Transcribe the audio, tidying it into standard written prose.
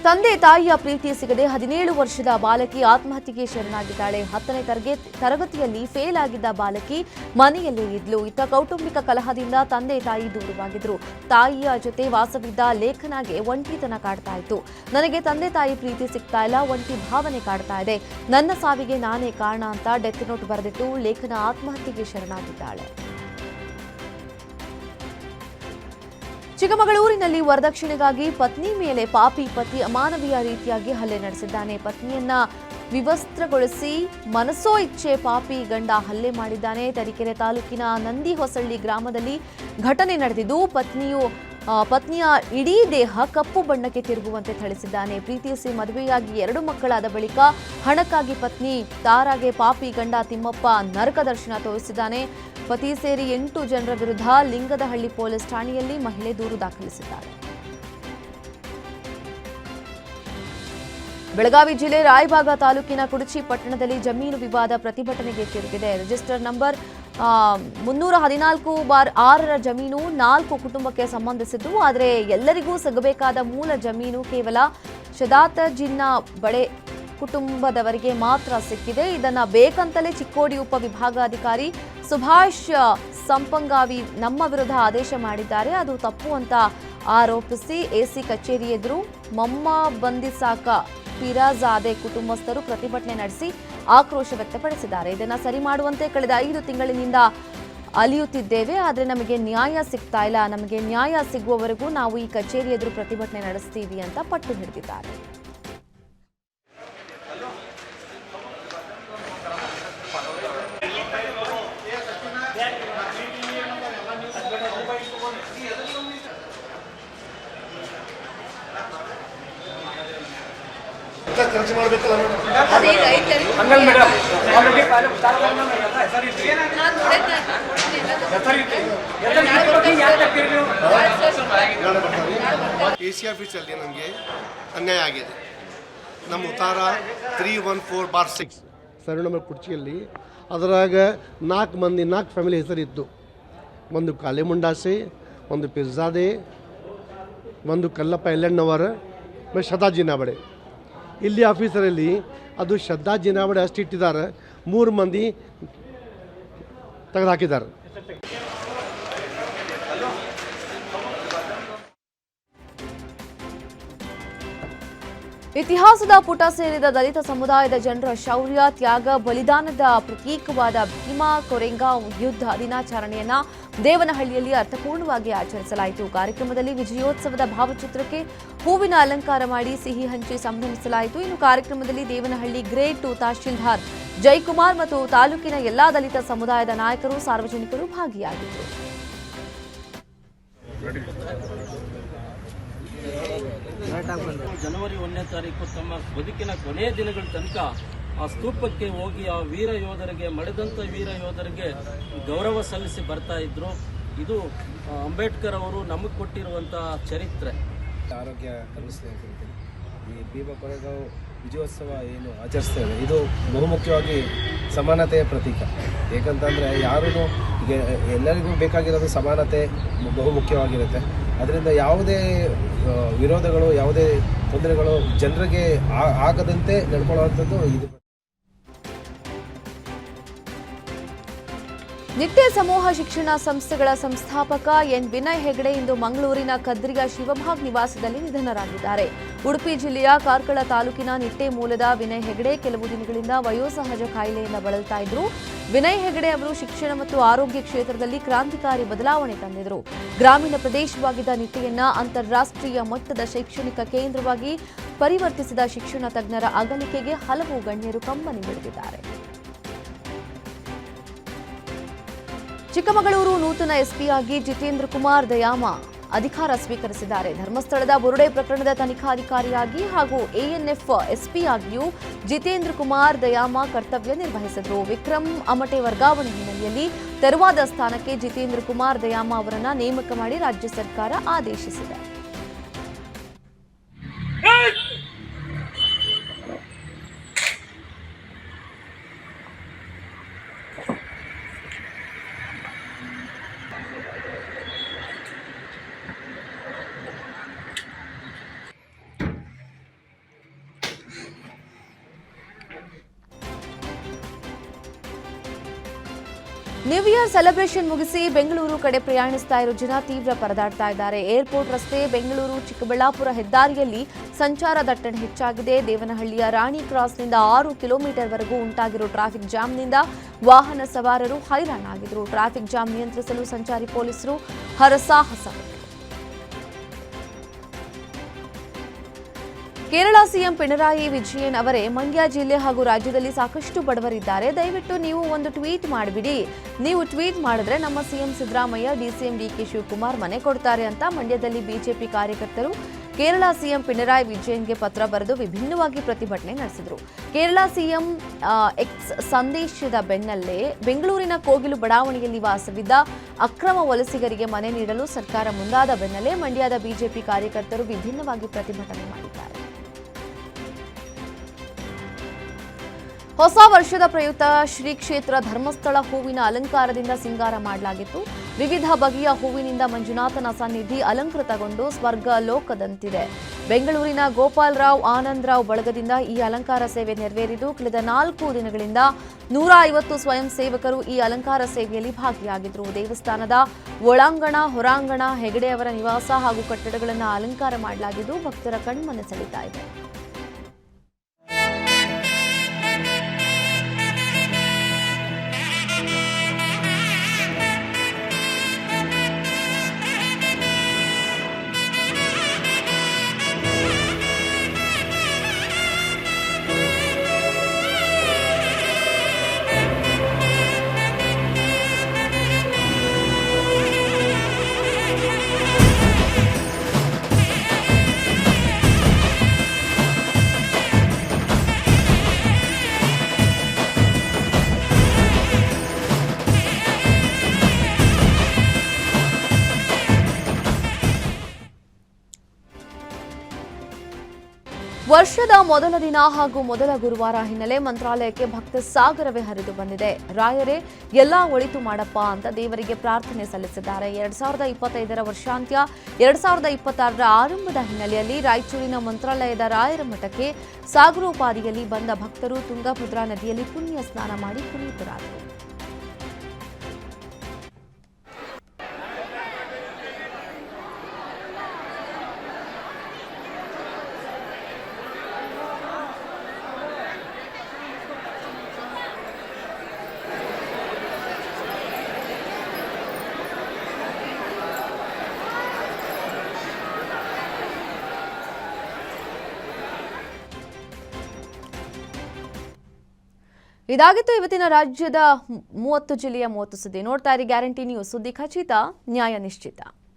ತಂದೆ ತಾಯಿಯ ಪ್ರೀತಿ ಸಿಗದೆ 17 ವರ್ಷದ ಬಾಲಕಿ ಆತ್ಮಹತ್ಯೆಗೆ ಶರಣಾಗಿದ್ದಾಳೆ. 10ನೇ ತರಗತಿಯಲ್ಲಿ ಫೇಲ್ ಆಗಿದ್ದ ಬಾಲಕಿ ಮನೆಯಲ್ಲೇ ಇದ್ಲು. ಇತ್ತ ಕೌಟುಂಬಿಕ ಕಲಹದಿಂದ ತಂದೆ ತಾಯಿ ದೂರವಾಗಿದ್ರು. ತಾಯಿಯ ಜೊತೆ ವಾಸವಿದ್ದ ಲೇಖನಾಗೆ ಒಂಟಿತನ ಕಾಡ್ತಾ ಇತ್ತು. ನನಗೆ ತಂದೆ ತಾಯಿ ಪ್ರೀತಿ ಸಿಗ್ತಾ ಇಲ್ಲ, ಒಂಟಿ ಭಾವನೆ ಕಾಡ್ತಾ ಇದೆ, ನನ್ನ ಸಾವಿಗೆ ನಾನೇ ಕಾರಣ ಅಂತ ಡೆತ್ ನೋಟ್ ಬರೆದಿಟ್ಟು ಲೇಖನ ಆತ್ಮಹತ್ಯೆಗೆ ಶರಣಾಗಿದ್ದಾಳೆ. ಚಿಕ್ಕಮಗಳೂರಿನಲ್ಲಿ ವರದಕ್ಷಿಣೆಗಾಗಿ ಪತ್ನಿ ಮೇಲೆ ಪಾಪಿ ಪತಿ ಅಮಾನವೀಯ ರೀತಿಯಾಗಿ ಹಲ್ಲೆ ನಡೆಸಿದ್ದಾನೆ. ಪತ್ನಿಯನ್ನ ವಿವಸ್ತ್ರಗೊಳಿಸಿ ಮನಸೋ ಇಚ್ಛೆ ಪಾಪಿ ಗಂಡ ಹಲ್ಲೆ ಮಾಡಿದ್ದಾನೆ. ತರೀಕೆರೆ ತಾಲೂಕಿನ ನಂದಿಹೊಸಳ್ಳಿ ಗ್ರಾಮದಲ್ಲಿ ಘಟನೆ ನಡೆದಿದ್ದು, ಪತ್ನಿಯ ಇಡೀ ದೇಹ ಕಪ್ಪು ಬಣ್ಣಕ್ಕೆ ತಿರುಗುವಂತೆ ಥಳಿಸಿದ್ದಾನೆ. ಪ್ರೀತಿಸಿ ಮದುವೆಯಾಗಿ 2 ಮಕ್ಕಳಾದ ಬಳಿಕ ಹಣಕ್ಕಾಗಿ ಪತ್ನಿ ತಾರಾಗೆ ಪಾಪಿ ಗಂಡ ತಿಮ್ಮಪ್ಪ ನರಕ ದರ್ಶನ ತೋರಿಸಿದ್ದಾನೆ. ಪತಿ ಸೇರಿ 8 ಜನರ ವಿರುದ್ಧ ಲಿಂಗದಹಳ್ಳಿ ಪೊಲೀಸ್ ಠಾಣೆಯಲ್ಲಿ ಮಹಿಳೆ ದೂರು ದಾಖಲಿಸಿದ್ದಾಳೆ. ಬೆಳಗಾವಿ ಜಿಲ್ಲೆ ರಾಯಬಾಗ ತಾಲೂಕಿನ ಕುಡಚಿ ಪಟ್ಟಣದಲ್ಲಿ ಜಮೀನು ವಿವಾದ ಪ್ರತಿಭಟನೆಗೆ ತಿರುಗಿದೆ. ರಿಜಿಸ್ಟರ್ ನಂಬರ್ 314/6 ಜಮೀನು 4 ಕುಟುಂಬಕ್ಕೆ ಸಂಬಂಧಿಸಿದ್ದು, ಆದರೆ ಎಲ್ಲರಿಗೂ ಸಿಗಬೇಕಾದ ಮೂಲ ಜಮೀನು ಕೇವಲ ಶದಾತ್ ಜಿನ್ನಾ ಬಡೆ ಕುಟುಂಬದವರಿಗೆ ಮಾತ್ರ ಸಿಕ್ಕಿದೆ. ಇದನ್ನ ಬೇಕಂತಲೇ ಚಿಕ್ಕೋಡಿ ಉಪವಿಭಾಗಾಧಿಕಾರಿ ಸುಭಾಷ್ ಸಂಪಂಗಾವಿ ನಮ್ಮ ವಿರುದ್ಧ ಆದೇಶ ಮಾಡಿದ್ದಾರೆ. ಅದು ತಪ್ಪು ಅಂತ ಆರೋಪಿಸಿ ಎಸಿ ಕಚೇರಿ ಎದುರು ಮಮ್ಮ ಬಂದಿಸಾಕ ಪಿರಾಜಾದೆ ಕುಟುಂಬಸ್ಥರು ಪ್ರತಿಭಟನೆ ನಡೆಸಿ ಆಕ್ರೋಶ ವ್ಯಕ್ತಪಡಿಸಿದ್ದಾರೆ. ಇದನ್ನು ಸರಿ ಮಾಡುವಂತೆ ಕಳೆದ 5 ತಿಂಗಳಿನಿಂದ ಅಲಿಯುತ್ತಿದ್ದೇವೆ, ಆದರೆ ನಮಗೆ ನ್ಯಾಯ ಸಿಗ್ತಾ ಇಲ್ಲ. ನಮಗೆ ನ್ಯಾಯ ಸಿಗುವವರೆಗೂ ನಾವು ಈ ಕಚೇರಿ ಎದುರು ಪ್ರತಿಭಟನೆ ನಡೆಸ್ತೀವಿ ಅಂತ ಪಟ್ಟು ಹಿಡಿದಿದ್ದಾರೆ. ಖರ್ಚು ಮಾಡಬೇಕಲ್ಲ ಎಸಿ ಆಫೀಸಲ್ಲಿ ನನಗೆ ಅನ್ಯಾಯ ಆಗಿದೆ. ನಮ್ಮ ಉತ್ತಾರ 314/6 ಸರ್ವೆ ನಂಬರ್ ಕುರ್ಚಿಯಲ್ಲಿ ಅದರಾಗ 4 ಫ್ಯಾಮಿಲಿ ಹೆಸರಿತ್ತು. ಒಂದು ಕಾಲೆಮುಂಡಾಸೆ, ಒಂದು ಪಿರ್ಜಾದೆ, ಒಂದು ಕಲ್ಲಪ್ಪ ಎಲ್ಲಣ್ಣವರ, ಮತ್ತು ಶದಾ ಜಿನಾಬಡೆ. ಇಲ್ಲಿ ಆಫೀಸರಲ್ಲಿ ಅದು ಶದಾ ಜಿನಾಬಡೆ ಅಷ್ಟು ಇಟ್ಟಿದ್ದಾರೆ, 3 ಮಂದಿ ತೆಗೆದುಹಾಕಿದ್ದಾರೆ. ಇತಿಹಾಸದ ಪುಟ ಸೇರಿದ ದಲಿತ ಸಮುದಾಯದ ಜನರ ಶೌರ್ಯ, ತ್ಯಾಗ, ಬಲಿದಾನದ ಪ್ರತೀಕವಾದ ಭೀಮಾ ಕೊರೆಂಗಾವ್ ಯುದ್ಧ ದಿನಾಚರಣೆಯನ್ನ ದೇವನಹಳ್ಳಿಯಲ್ಲಿ ಅರ್ಥಪೂರ್ಣವಾಗಿ ಆಚರಿಸಲಾಯಿತು. ಕಾರ್ಯಕ್ರಮದಲ್ಲಿ ವಿಜಯೋತ್ಸವದ ಭಾವಚಿತ್ರಕ್ಕೆ ಹೂವಿನ ಅಲಂಕಾರ ಮಾಡಿ ಸಿಹಿ ಹಂಚಿ ಸಂಭ್ರಮಿಸಲಾಯಿತು. ಇನ್ನು ಕಾರ್ಯಕ್ರಮದಲ್ಲಿ ದೇವನಹಳ್ಳಿ ಗ್ರೇಡ್ 2 ತಹಶೀಲ್ದಾರ್ ಜಯಕುಮಾರ್ ಮತ್ತು ತಾಲೂಕಿನ ಎಲ್ಲಾ ದಲಿತ ಸಮುದಾಯದ ನಾಯಕರು, ಸಾರ್ವಜನಿಕರು ಭಾಗಿಯಾಗಿದ್ದರು. ಜನವರಿ 1ನೇ ತಾರೀಕು ತಮ್ಮ ಬದುಕಿನ ಕೊನೆಯ ದಿನಗಳ ತನಕ ಆ ಸ್ತೂಪಕ್ಕೆ ಹೋಗಿ ಆ ವೀರ ಯೋಧರಿಗೆ, ಮಡಿದಂಥ ವೀರ ಯೋಧರಿಗೆ ಗೌರವ ಸಲ್ಲಿಸಿ ಬರ್ತಾ ಇದ್ರು. ಇದು ಅಂಬೇಡ್ಕರ್ ಅವರು ನಮಗೆ ಕೊಟ್ಟಿರುವಂಥ ಚರಿತ್ರೆ. ಆರೋಗ್ಯ ಕಲಿಸ್ತಾ ಈ ಭೀಮಾ ಕೊರೆಗಾಂವ್ ವಿಜಯೋತ್ಸವ ಏನು ಆಚರಿಸ್ತೇವೆ, ಇದು ಬಹುಮುಖ್ಯವಾಗಿ ಸಮಾನತೆಯ ಪ್ರತೀಕ. ಏಕೆಂತಂದರೆ ಯಾರೂ ಈಗ ಎಲ್ಲರಿಗೂ ಬೇಕಾಗಿರೋದು ಸಮಾನತೆ ಬಹುಮುಖ್ಯವಾಗಿರುತ್ತೆ. ಅದರಿಂದ ಯಾವುದೇ ವಿರೋಧಗಳು, ಯಾವುದೇ ತೊಂದರೆಗಳು ಜನರಿಗೆ ಆಗದಂತೆ ನಡ್ಕೊಳ್ಳುವಂಥದ್ದು ಇದು. ನಿಟ್ಟೆ ಸಮೂಹ ಶಿಕ್ಷಣ ಸಂಸ್ಥೆಗಳ ಸಂಸ್ಥಾಪಕ ಎನ್ ವಿನಯ್ ಹೆಗಡೆ ಇಂದು ಮಂಗಳೂರಿನ ಕದ್ರಿಯ ಶಿವಭಾಗ್ ನಿವಾಸದಲ್ಲಿ ನಿಧನರಾಗಿದ್ದಾರೆ. ಉಡುಪಿ ಜಿಲ್ಲೆಯ ಕಾರ್ಕಳ ತಾಲೂಕಿನ ನಿಟ್ಟೆ ಮೂಲದ ವಿನಯ್ ಹೆಗಡೆ ಕೆಲವು ದಿನಗಳಿಂದ ವಯೋಸಹಜ ಕಾಯಿಲೆಯಿಂದ ಬಳಲ್ತಾ ಇದ್ರು. ವಿನಯ್ ಹೆಗಡೆ ಅವರು ಶಿಕ್ಷಣ ಮತ್ತು ಆರೋಗ್ಯ ಕ್ಷೇತ್ರದಲ್ಲಿ ಕ್ರಾಂತಿಕಾರಿ ಬದಲಾವಣೆ ತಂದಿದ್ರು. ಗ್ರಾಮೀಣ ಪ್ರದೇಶವಾಗಿದ್ದ ನಿಟ್ಟೆಯನ್ನ ಅಂತಾರಾಷ್ಟ್ರೀಯ ಮಟ್ಟದ ಶೈಕ್ಷಣಿಕ ಕೇಂದ್ರವಾಗಿ ಪರಿವರ್ತಿಸಿದ ಶಿಕ್ಷಣ ತಜ್ಞರ ಅಗಲಿಕೆಗೆ ಹಲವು ಗಣ್ಯರು ಕಂಬನಿ ಮಿಡಿದಿದ್ದಾರೆ. ಚಿಕ್ಕಮಗಳೂರು ನೂತನ ಎಸ್ಪಿಯಾಗಿ ಜಿತೇಂದ್ರ ಕುಮಾರ್ ದಯಾಮ ಅಧಿಕಾರ ಸ್ವೀಕರಿಸಿದ್ದಾರೆ. ಧರ್ಮಸ್ಥಳದ ಬುರುಡೆ ಪ್ರಕರಣದ ತನಿಖಾಧಿಕಾರಿಯಾಗಿ ಹಾಗೂ ಎಎನ್ಎಫ್ ಎಸ್ಪಿಯಾಗಿಯೂ ಜಿತೇಂದ್ರ ಕುಮಾರ್ ದಯಾಮ ಕರ್ತವ್ಯ ನಿರ್ವಹಿಸಿದರು. ವಿಕ್ರಮ್ ಅಮಟೆ ವರ್ಗಾವಣೆ ಹಿನ್ನೆಲೆಯಲ್ಲಿ ತೆರವಾದ ಸ್ಥಾನಕ್ಕೆ ಜಿತೇಂದ್ರ ಕುಮಾರ್ ದಯಾಮ ಅವರನ್ನು ನೇಮಕ ಮಾಡಿ ರಾಜ್ಯ ಸರ್ಕಾರ ಆದೇಶಿಸಿದೆ. ನ್ಯೂ ಇಯರ್ ಸೆಲೆಬ್ರೇಷನ್ ಮುಗಿಸಿ ಬೆಂಗಳೂರು ಕಡೆ ಪ್ರಯಾಣಿಸ್ತಾ ಇರೋ ಜನ ತೀವ್ರ ಪರದಾಡ್ತಾ ಇದ್ದಾರೆ. ಏರ್ಪೋರ್ಟ್ ರಸ್ತೆ, ಬೆಂಗಳೂರು ಚಿಕ್ಕಬಳ್ಳಾಪುರ ಹೆದ್ದಾರಿಯಲ್ಲಿ ಸಂಚಾರ ದಟ್ಟಣೆ ಹೆಚ್ಚಾಗಿದೆ. ದೇವನಹಳ್ಳಿಯ ರಾಣಿ ಕ್ರಾಸ್ನಿಂದ 6 ಕಿಲೋಮೀಟರ್ವರೆಗೂ ಉಂಟಾಗಿರೋ ಟ್ರಾಫಿಕ್ ಜಾಮ್ನಿಂದ ವಾಹನ ಸವಾರರು ಹೈರಾಣಾಗಿದ್ರು. ಟ್ರಾಫಿಕ್ ಜಾಮ್ ನಿಯಂತ್ರಿಸಲು ಸಂಚಾರಿ ಪೊಲೀಸರು ಹರಸಾಹಸ. ಕೇರಳ ಸಿಎಂ ಪಿಣರಾಯಿ ವಿಜಯನ್ ಅವರೇ ಮಂಡ್ಯ ಜಿಲ್ಲೆ ಹಾಗೂ ರಾಜ್ಯದಲ್ಲಿ ಸಾಕಷ್ಟು ಬಡವರಿದ್ದಾರೆ. ದಯವಿಟ್ಟು ನೀವು ಒಂದು ಟ್ವೀಟ್ ಮಾಡಿಬಿಡಿ. ನೀವು ಟ್ವೀಟ್ ಮಾಡಿದ್ರೆ ನಮ್ಮ ಸಿಎಂ ಸಿದ್ದರಾಮಯ್ಯ, ಡಿಸಿಎಂ ಡಿಕೆ ಶಿವಕುಮಾರ್ ಮನೆ ಕೊಡ್ತಾರೆ ಅಂತ ಮಂಡ್ಯದಲ್ಲಿ ಬಿಜೆಪಿ ಕಾರ್ಯಕರ್ತರು ಕೇರಳ ಸಿಎಂ ಪಿಣರಾಯಿ ವಿಜಯನ್ಗೆ ಪತ್ರ ಬರೆದು ವಿಭಿನ್ನವಾಗಿ ಪ್ರತಿಭಟನೆ ನಡೆಸಿದರು. ಕೇರಳ ಸಿಎಂ ಎಕ್ಸ್ ಸಂದೇಶದ ಬೆನ್ನಲ್ಲೇ ಬೆಂಗಳೂರಿನ ಕೋಗಿಲು ಬಡಾವಣೆಯಲ್ಲಿ ವಾಸವಿದ್ದ ಅಕ್ರಮ ವಲಸಿಗರಿಗೆ ಮನೆ ನೀಡಲು ಸರ್ಕಾರ ಮುಂದಾದ ಬೆನ್ನಲ್ಲೇ ಮಂಡ್ಯದ ಬಿಜೆಪಿ ಕಾರ್ಯಕರ್ತರು ವಿಭಿನ್ನವಾಗಿ ಪ್ರತಿಭಟನೆ ಮಾಡಿದ್ದಾರೆ. ಹೊಸ ವರ್ಷದ ಪ್ರಯುಕ್ತ ಶ್ರೀ ಕ್ಷೇತ್ರ ಧರ್ಮಸ್ಥಳ ಹೂವಿನ ಅಲಂಕಾರದಿಂದ ಸಿಂಗಾರ ಮಾಡಲಾಗಿತ್ತು. ವಿವಿಧ ಬಗೆಯ ಹೂವಿನಿಂದ ಮಂಜುನಾಥನ ಸನ್ನಿಧಿ ಅಲಂಕೃತಗೊಂಡು ಸ್ವರ್ಗ ಲೋಕದಂತಿದೆ. ಬೆಂಗಳೂರಿನ ಗೋಪಾಲರಾವ್ ಆನಂದರಾವ್ ಬಳಗದಿಂದ ಈ ಅಲಂಕಾರ ಸೇವೆ ನೆರವೇರಿದ್ದು, ಕಳೆದ 4 ದಿನಗಳಿಂದ 150 ಸ್ವಯಂ ಸೇವಕರು ಈ ಅಲಂಕಾರ ಸೇವೆಯಲ್ಲಿ ಭಾಗಿಯಾಗಿದ್ದರು. ದೇವಸ್ಥಾನದ ಒಳಾಂಗಣ, ಹೊರಾಂಗಣ, ಹೆಗಡೆ ಅವರ ನಿವಾಸ ಹಾಗೂ ಕಟ್ಟಡಗಳನ್ನು ಅಲಂಕಾರ ಮಾಡಲಾಗಿದ್ದು ಭಕ್ತರ ಕಣ್ಮನ ಸೆಳೀತಾ ಇದೆ. ವರ್ಷದ ಮೊದಲ ದಿನ ಹಾಗೂ ಮೊದಲ ಗುರುವಾರ ಹಿನ್ನೆಲೆ ಮಂತ್ರಾಲಯಕ್ಕೆ ಭಕ್ತ ಸಾಗರವೇ ಹರಿದು ಬಂದಿದೆ. ರಾಯರೇ ಎಲ್ಲಾ ಒಳಿತು ಮಾಡಪ್ಪ ಅಂತ ದೇವರಿಗೆ ಪ್ರಾರ್ಥನೆ ಸಲ್ಲಿಸಿದ್ದಾರೆ. 2025ರ ವರ್ಷಾಂತ್ಯ, 2026ರ ಆರಂಭದ ಹಿನ್ನೆಲೆಯಲ್ಲಿ ರಾಯಚೂರಿನ ಮಂತ್ರಾಲಯದ ರಾಯರ ಮಠಕ್ಕೆ ಸಾಗರೋಪಾದಿಯಲ್ಲಿ ಬಂದ ಭಕ್ತರು ತುಂಗಭದ್ರಾ ನದಿಯಲ್ಲಿ ಪುಣ್ಯ ಸ್ನಾನ ಮಾಡಿ ಪುನೀತರಾದರು. ಇದಾಗಿತ್ತು ಇವತ್ತಿನ ರಾಜ್ಯದ 30 ಜಿಲ್ಲೆಯ 30 ಸುದ್ದಿ. ನೋಡ್ತಾ ಇರಿ ಗ್ಯಾರಂಟಿ ನ್ಯೂಸ್, ಸುದ್ದಿ ಖಚಿತ, ನ್ಯಾಯ ನಿಶ್ಚಿತ.